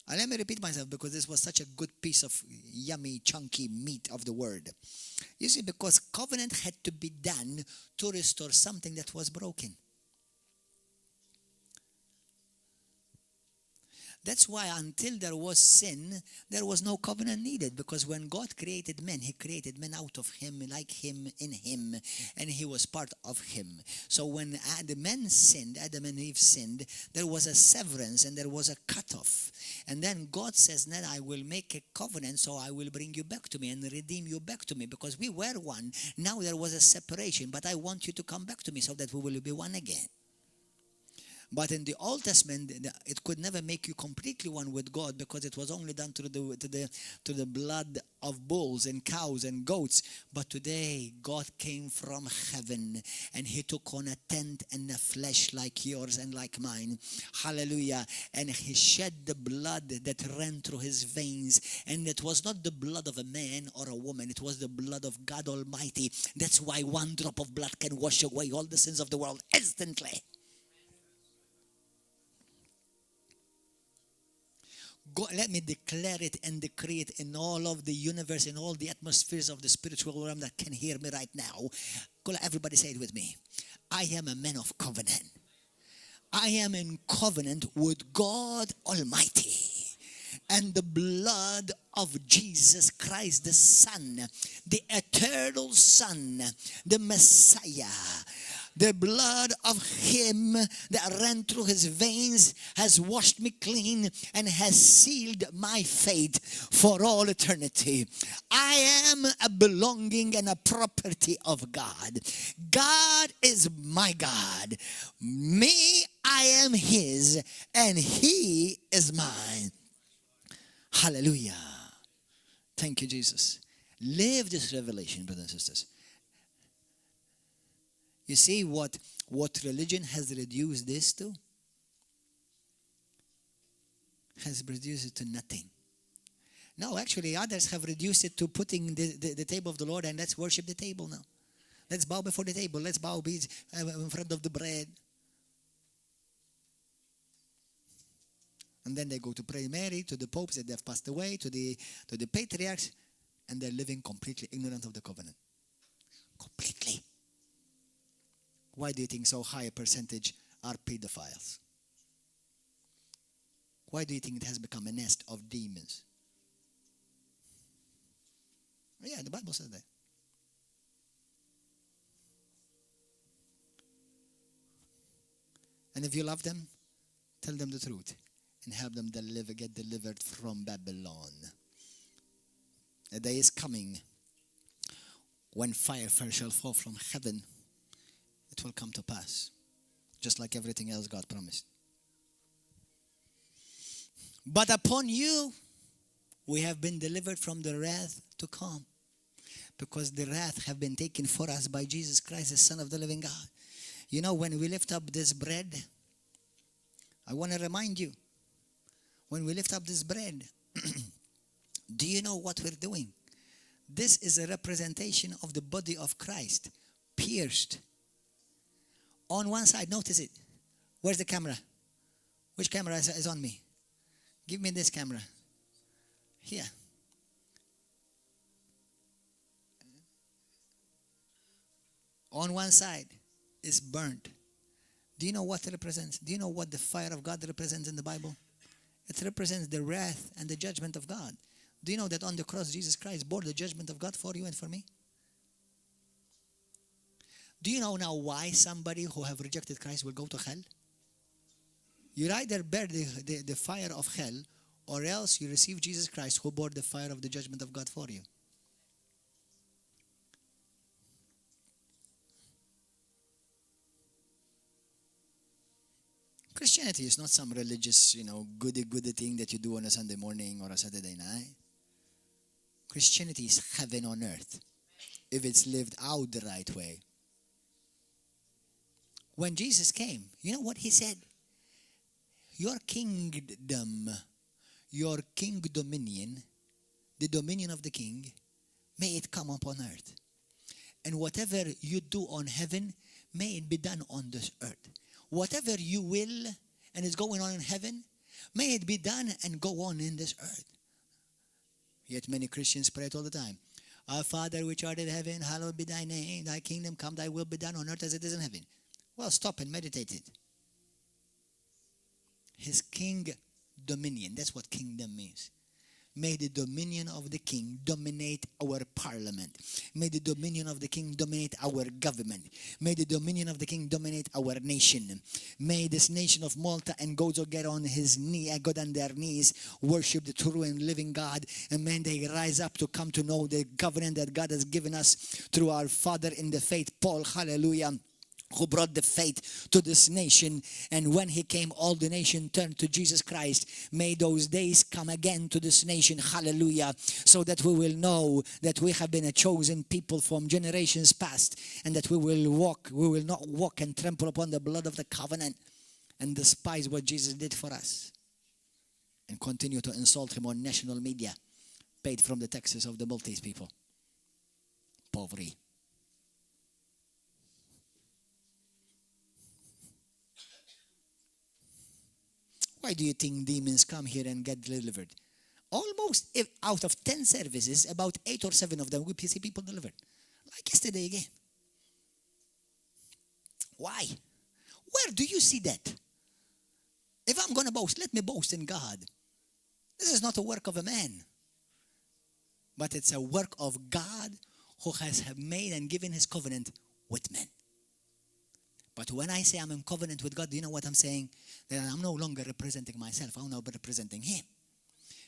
And let me repeat myself because this was such a good piece of yummy, chunky meat of the word. You see, because covenant had to be done to restore something that was broken. That's why until there was sin, there was no covenant needed. Because when God created men, he created men out of him, like him, in him. And he was part of him. So when the men sinned, Adam and Eve sinned, there was a severance and there was a cutoff. And then God says, then I will make a covenant, so I will bring you back to me and redeem you back to me. Because we were one. Now there was a separation. But I want you to come back to me so that we will be one again. But in the Old Testament, it could never make you completely one with God because it was only done to the blood of bulls and cows and goats. But today, God came from heaven and he took on a tent and a flesh like yours and like mine. Hallelujah. And he shed the blood that ran through his veins. And it was not the blood of a man or a woman. It was the blood of God Almighty. That's why one drop of blood can wash away all the sins of the world instantly. God, let me declare it and decree it in all of the universe, in all the atmospheres of the spiritual realm that can hear me right now. Everybody say it with me. I am a man of covenant. I am in covenant with God Almighty. And the blood of Jesus Christ, the Son, the eternal Son, the Messiah, The blood of him that ran through his veins has washed me clean and has sealed my fate for all eternity. I am a belonging and a property of God. God is my God. Me, I am his, and he is mine. Hallelujah. Thank you, Jesus. Live this revelation, brothers and sisters. You see what religion has reduced this to? Has reduced it to nothing. No, actually, others have reduced it to putting the table of the Lord and let's worship the table now. Let's bow before the table. Let's bow in front of the bread. And then they go to pray Mary, to the popes that have passed away, to the patriarchs, and they're living completely ignorant of the covenant. Completely. Why do you think so high a percentage are pedophiles? Why do you think it has become a nest of demons? Yeah, the Bible says that. And if you love them, tell them the truth and help them get delivered from Babylon. A day is coming when fire shall fall from heaven. It will come to pass, just like everything else God promised. But upon you, we have been delivered from the wrath to come, because the wrath have been taken for us by Jesus Christ, the Son of the living God. You know, when we lift up this bread, I want to remind you, when we lift up this bread, do you know what we're doing? This is a representation of the body of Christ, pierced. On one side, notice it. Where's the camera? Which camera is on me? Give me this camera. Here. On one side is burnt. Do you know what it represents? Do you know what the fire of God represents in the Bible? It represents the wrath and the judgment of God. Do you know that on the cross, Jesus Christ bore the judgment of God for you and for me? Do you know now why somebody who have rejected Christ will go to hell? You either bear the fire of hell, or else you receive Jesus Christ who bore the fire of the judgment of God for you. Christianity is not some religious, goody thing that you do on a Sunday morning or a Saturday night. Christianity is heaven on earth, if it's lived out the right way. When Jesus came, you know what he said? Your kingdom, your king dominion, the dominion of the king, may it come upon earth. And whatever you do on heaven, may it be done on this earth. Whatever you will and is going on in heaven, may it be done and go on in this earth. Yet many Christians pray it all the time. Our Father which art in heaven, hallowed be thy name. Thy kingdom come, thy will be done on earth as it is in heaven. Well, stop and meditate it. His king dominion, that's what kingdom means. May the dominion of the king dominate our parliament. May the dominion of the king dominate our government. May the dominion of the king dominate our nation. May this nation of Malta and Gozo get on God on their knees, worship the true and living God, and may they rise up to come to know the covenant that God has given us through our father in the faith, Paul, hallelujah, who brought the faith to this nation. And when he came, all the nation turned to Jesus Christ. May those days come again to this nation, hallelujah, so that we will know that we have been a chosen people from generations past, and that we will not walk and trample upon the blood of the covenant and despise what Jesus did for us and continue to insult him on national media, paid from the taxes of the Maltese people. Poveri. Why do you think demons come here and get delivered? Almost out of 10 services, about 8 or 7 of them, we see people delivered. Like yesterday again. Why? Where do you see that? If I'm going to boast, let me boast in God. This is not a work of a man, but it's a work of God who has made and given his covenant with men. But when I say I'm in covenant with God, do you know what I'm saying? That I'm no longer representing myself. I'm now representing Him.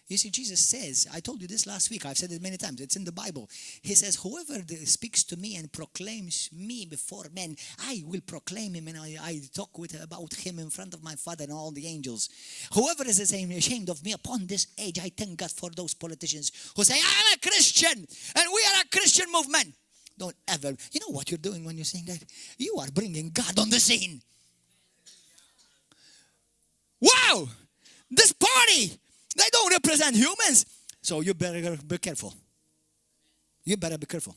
You see, Jesus says, I told you this last week, I've said it many times, it's in the Bible. He says, whoever speaks to me and proclaims me before men, I will proclaim him, and I talk about him in front of my Father and all the angels. Whoever is ashamed of me upon this age, I thank God for those politicians who say, I'm a Christian, and we are a Christian movement. Don't ever, you know what you're doing when you're saying that? You are bringing God on the scene. Wow! This party! They don't represent humans. So you better be careful. You better be careful.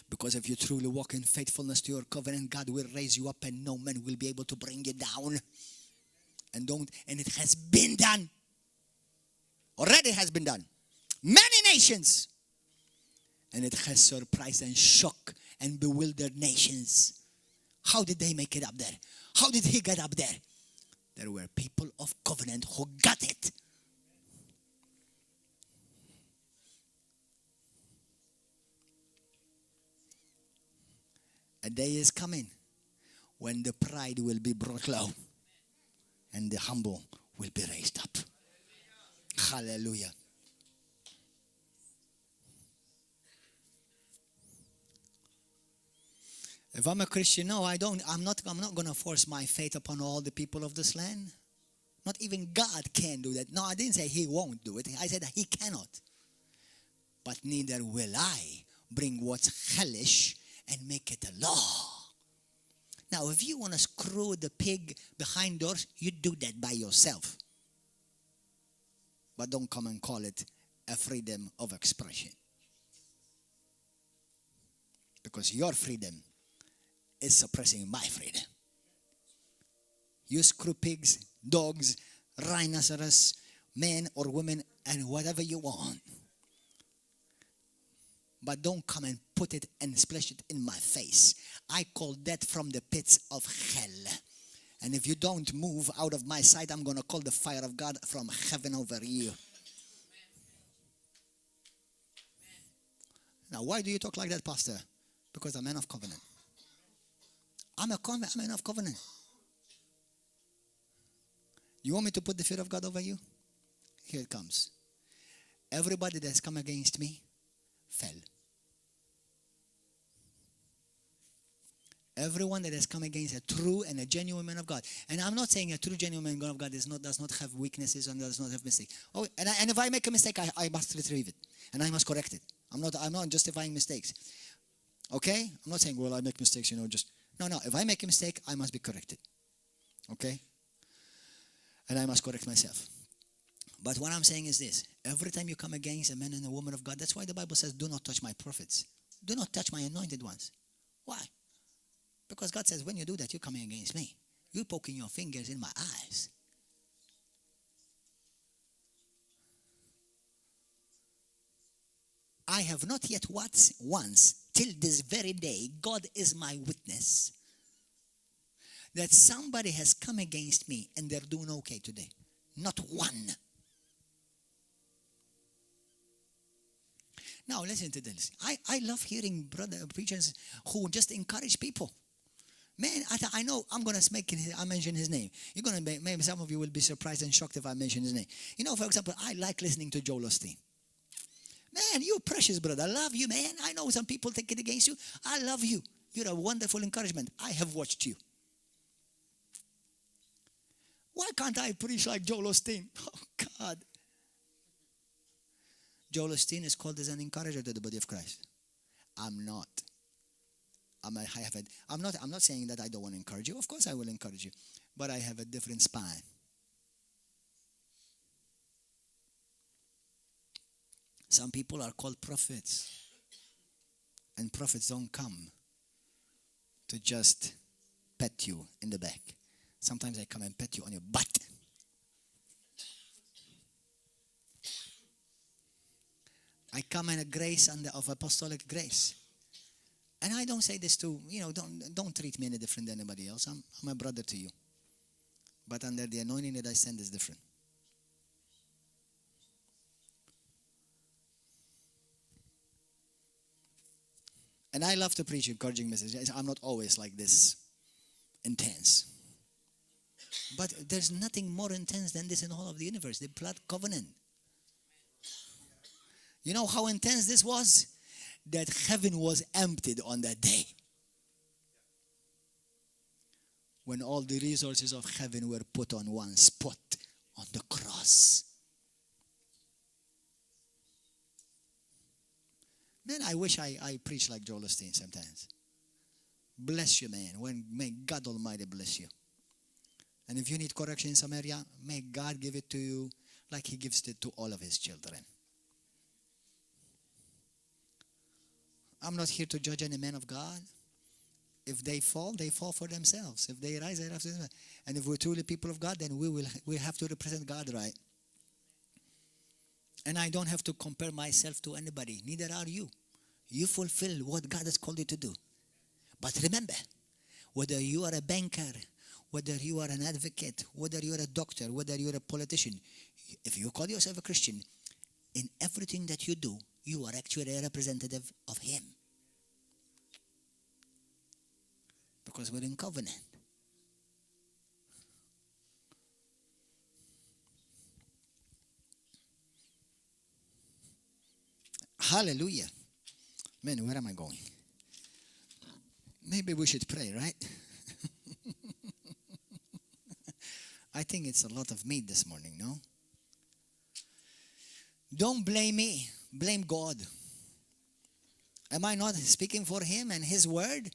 Because if you truly walk in faithfulness to your covenant, God will raise you up and no man will be able to bring you down. And it has been done. Already has been done. Many nations. And it has surprised and shocked and bewildered nations. How did they make it up there? How did he get up there? There were people of covenant who got it. A day is coming when the pride will be brought low and the humble will be raised up. Hallelujah. If I'm a Christian, no, I'm not going to force my faith upon all the people of this land. Not even God can do that. No, I didn't say He won't do it. I said that He cannot. But neither will I bring what's hellish and make it a law. Now, if you want to screw the pig behind doors, you do that by yourself. But don't come and call it a freedom of expression. Because your freedom is suppressing my freedom. You screw pigs, dogs, rhinoceros, men or women, and whatever you want. But don't come and put it and splash it in my face. I call that from the pits of hell. And if you don't move out of my sight, I'm going to call the fire of God from heaven over you. Now, why do you talk like that, Pastor? Because I'm a man of covenant. I'm a man of covenant. You want me to put the fear of God over you? Here it comes. Everybody that's come against me fell. Everyone that has come against a true and a genuine man of God. And I'm not saying a true, genuine man of God does not have weaknesses and does not have mistakes. Oh, and if I make a mistake, I must retrieve it. And I must correct it. I'm not justifying mistakes. Okay? I'm not saying, well, I make mistakes, just... No. If I make a mistake, I must be corrected. Okay? And I must correct myself. But what I'm saying is this. Every time you come against a man and a woman of God, that's why the Bible says, do not touch my prophets. Do not touch my anointed ones. Why? Because God says, when you do that, you're coming against me. You're poking your fingers in my eyes. I have not yet once, till this very day, God is my witness, that somebody has come against me and they're doing okay today. Not one. Now listen to this. I love hearing brother preachers who just encourage people. Man, I know I'm going to I mention his name. You're going to maybe some of you will be surprised and shocked if I mention his name. For example, I like listening to Joel Osteen. Man, you're precious, brother. I love you, man. I know some people take it against you. I love you. You're a wonderful encouragement. I have watched you. Why can't I preach like Joel Osteen? Oh, God. Joel Osteen is called as an encourager to the body of Christ. I'm not. I'm not saying that I don't want to encourage you. Of course I will encourage you. But I have a different spine. Some people are called prophets. And prophets don't come to just pet you in the back. Sometimes I come and pet you on your butt. I come in a grace of apostolic grace. And I don't say this to, don't treat me any different than anybody else. I'm a brother to you. But under the anointing that I send is different. And I love to preach encouraging messages. I'm not always like this. intense. But there's nothing more intense than this in all of the universe, the blood covenant. You know how intense this was? That heaven was emptied on that day. When all the resources of heaven were put on one spot, on the cross. Man, I wish I preach like Joel Osteen sometimes. Bless you, man. May God Almighty bless you. And if you need correction in some area, may God give it to you like He gives it to all of His children. I'm not here to judge any man of God. If they fall for themselves. If they rise, they rise for themselves. And if we're truly people of God, then we have to represent God right. And I don't have to compare myself to anybody. Neither are you. You fulfill what God has called you to do. But remember, whether you are a banker, whether you are an advocate, whether you are a doctor, whether you are a politician, if you call yourself a Christian, in everything that you do, you are actually a representative of Him. Because we're in covenant. Hallelujah. Man, where am I going? Maybe we should pray, right? I think it's a lot of meat this morning, no? Don't blame me. Blame God. Am I not speaking for Him and His word?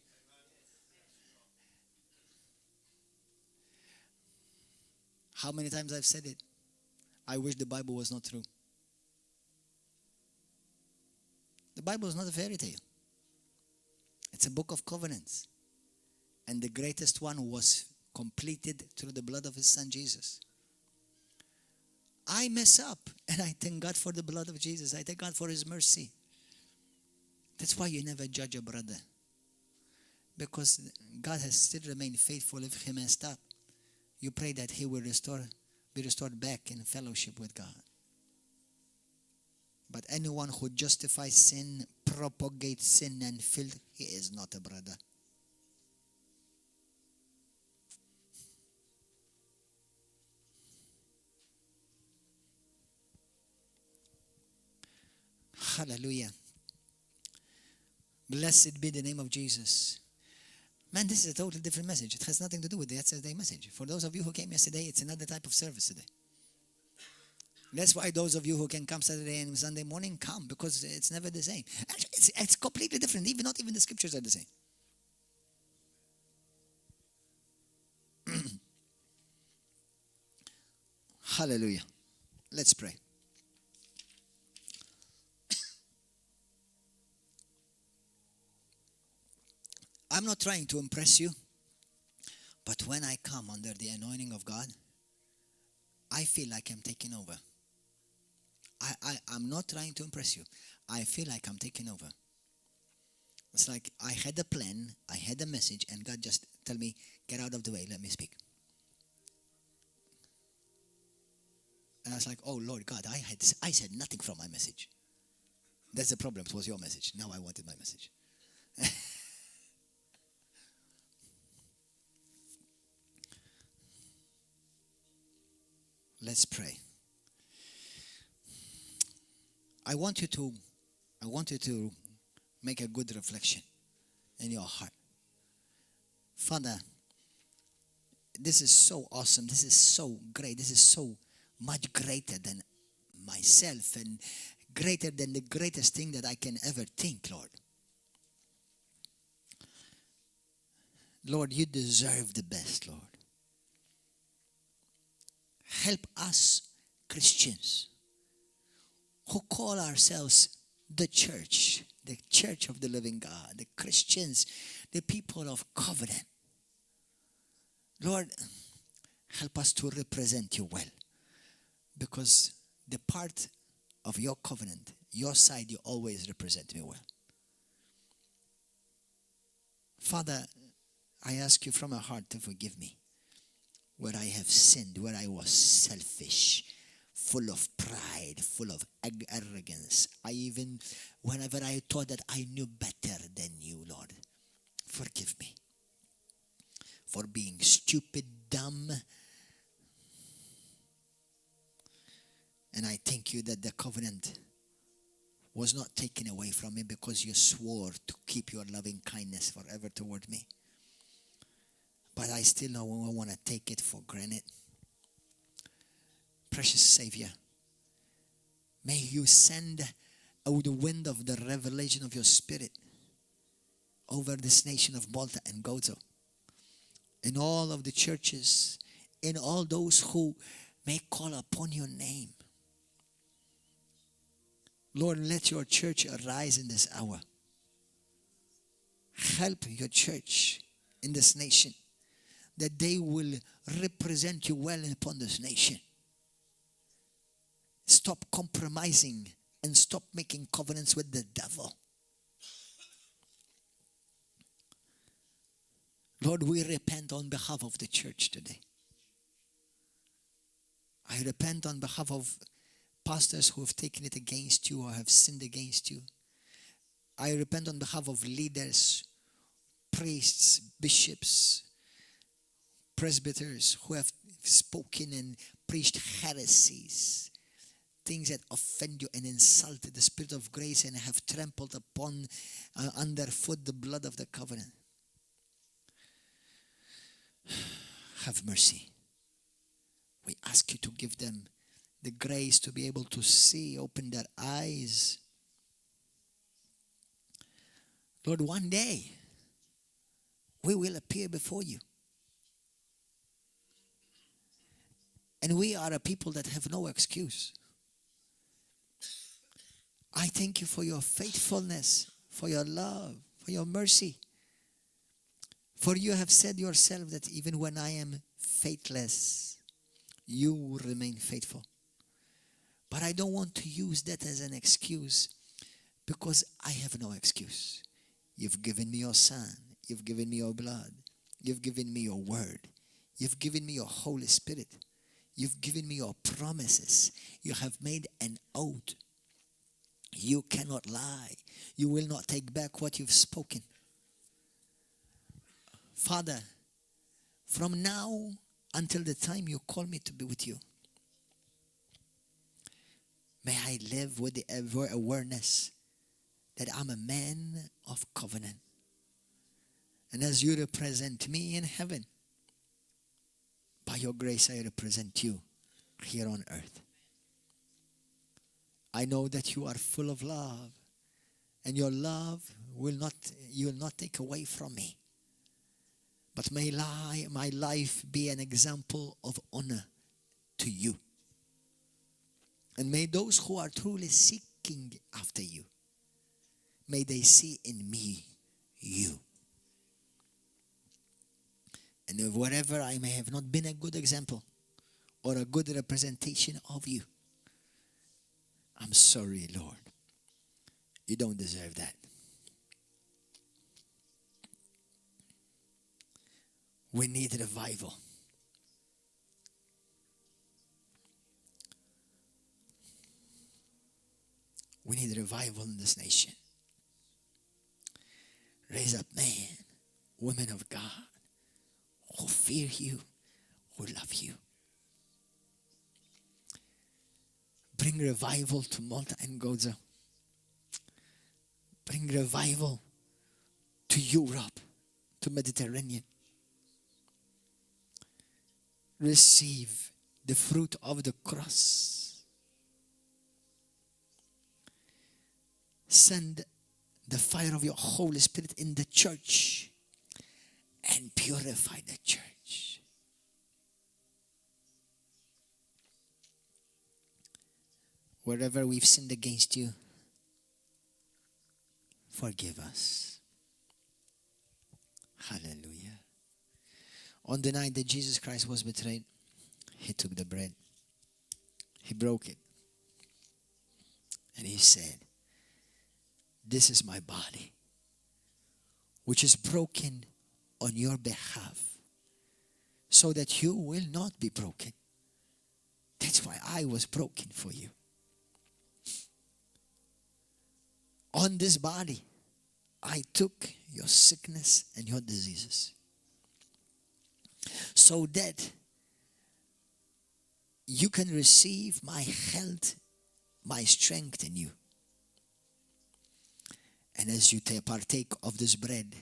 How many times I've said it? I wish the Bible was not true. The Bible is not a fairy tale. It's a book of covenants. And the greatest one was completed through the blood of His Son, Jesus. I mess up, and I thank God for the blood of Jesus. I thank God for His mercy. That's why you never judge a brother. Because God has still remained faithful if he messed up. You pray that he will be restored back in fellowship with God. But anyone who justifies sin, propagates sin and filth, he is not a brother. Hallelujah. Blessed be the name of Jesus. Man, this is a totally different message. It has nothing to do with the Saturday message. For those of you who came yesterday, it's another type of service today. That's why those of you who can come Saturday and Sunday morning, come, because it's never the same. Actually, it's completely different. Not even the scriptures are the same. Hallelujah. Let's pray. I'm not trying to impress you, but when I come under the anointing of God, I feel like I'm taking over. I'm not trying to impress you. I feel like I'm taking over. It's like I had a plan, I had a message, and God just tell me, get out of the way, let me speak. And I was like, oh Lord God, I said nothing from my message. That's the problem, it was your message. Now I wanted my message. Let's pray. I want you to make a good reflection in your heart. Father, this is so awesome. This is so great. This is so much greater than myself and greater than the greatest thing that I can ever think, Lord. Lord, you deserve the best, Lord. Help us, Christians, who call ourselves the church of the living God, the Christians, the people of covenant. Lord, help us to represent you well, because the part of your covenant, your side, you always represent me well. Father, I ask you from my heart to forgive me where I have sinned, where I was selfish, full of pride, full of arrogance. Whenever I thought that I knew better than you, Lord, forgive me. for being stupid, dumb. And I thank you that the covenant was not taken away from me because you swore to keep your loving kindness forever toward me. But I still don't want to take it for granted. Precious Savior, may you send out the wind of the revelation of your Spirit over this nation of Malta and Gozo, in all of the churches, in all those who may call upon your name. Lord, let your church arise in this hour. Help your church in this nation, that they will represent you well upon this nation. Stop compromising and stop making covenants with the devil. Lord, we repent on behalf of the church today. I repent on behalf of pastors who have taken it against you or have sinned against you. I repent on behalf of leaders, priests, bishops, presbyters who have spoken and preached heresies, things that offend you and insulted the Spirit of grace and have trampled upon underfoot the blood of the covenant. Have mercy. We ask you to give them the grace to be able to see, open their eyes. Lord, one day we will appear before you. And we are a people that have no excuse. I thank you for your faithfulness, for your love, for your mercy. For you have said yourself that even when I am faithless, you remain faithful. But I don't want to use that as an excuse, because I have no excuse. You've given me your Son. You've given me your blood. You've given me your word. You've given me your Holy Spirit. You've given me your promises. You have made an oath. You cannot lie. You will not take back what you've spoken. Father, from now until the time you call me to be with you, may I live with the awareness that I'm a man of covenant. And as you represent me in heaven, by your grace I represent you here on earth. I know that you are full of love, and your love you will not take away from me. But may my life be an example of honor to you. And may those who are truly seeking after you, may they see in me you. And if wherever I may have not been a good example or a good representation of you, I'm sorry, Lord. You don't deserve that. We need revival. We need revival in this nation. Raise up men, women of God, who fear you, who love you. Bring revival to Malta and Gozo. Bring revival to Europe, to Mediterranean. Receive the fruit of the cross. Send the fire of your Holy Spirit in the church and purify the church. Wherever we've sinned against you, forgive us. Hallelujah. On the night that Jesus Christ was betrayed, he took the bread. He broke it. And he said, "This is my body, which is broken on your behalf, so that you will not be broken. That's why I was broken for you. On this body, I took your sickness and your diseases. so that you can receive my health, my strength in you. And as you partake of this bread,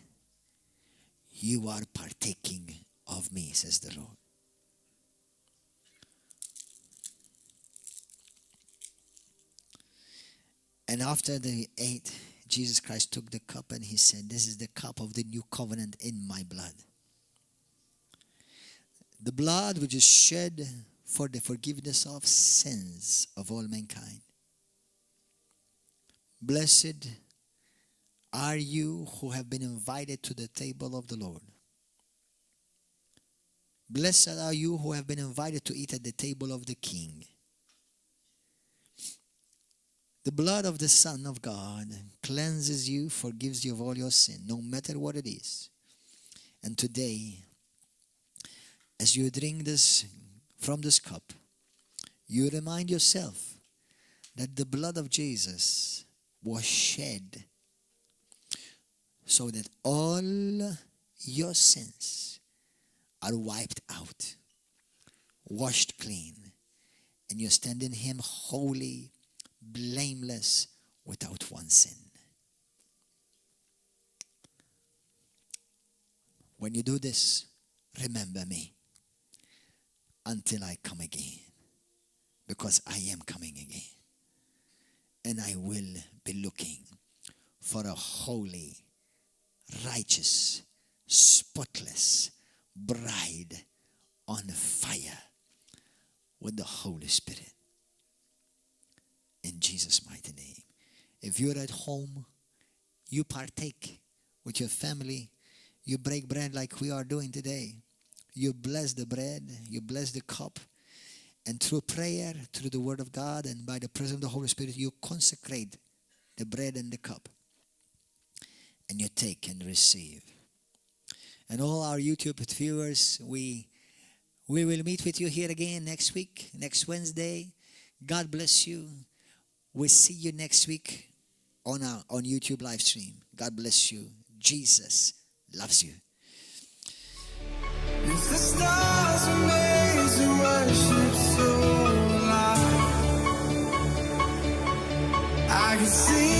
you are partaking of me, says the Lord. And after they ate, Jesus Christ took the cup and he said, this is the cup of the new covenant in my blood. The blood which is shed for the forgiveness of sins of all mankind. Blessed are you who have been invited to the table of the Lord. Blessed are you who have been invited to eat at the table of the King. The blood of the Son of God cleanses you, forgives you of all your sin, no matter what it is. And today, as you drink this from this cup, you remind yourself that the blood of Jesus was shed so that all your sins are wiped out, washed clean, and you stand in him holy, blameless, without one sin. When you do this, remember me until I come again, because I am coming again. And I will be looking for a holy, righteous, spotless bride on fire with the Holy Spirit. In Jesus' mighty name. If you're at home, you partake with your family. You break bread like we are doing today. You bless the bread, you bless the cup, and through prayer, through the word of God, and by the presence of the Holy Spirit, you consecrate the bread and the cup. And you take and receive. And all our YouTube viewers, we will meet with you here again next week, next Wednesday. God bless you. We'll see you next week on YouTube live stream. God bless you. Jesus loves you. If the stars were made to worship so loud, I could sing.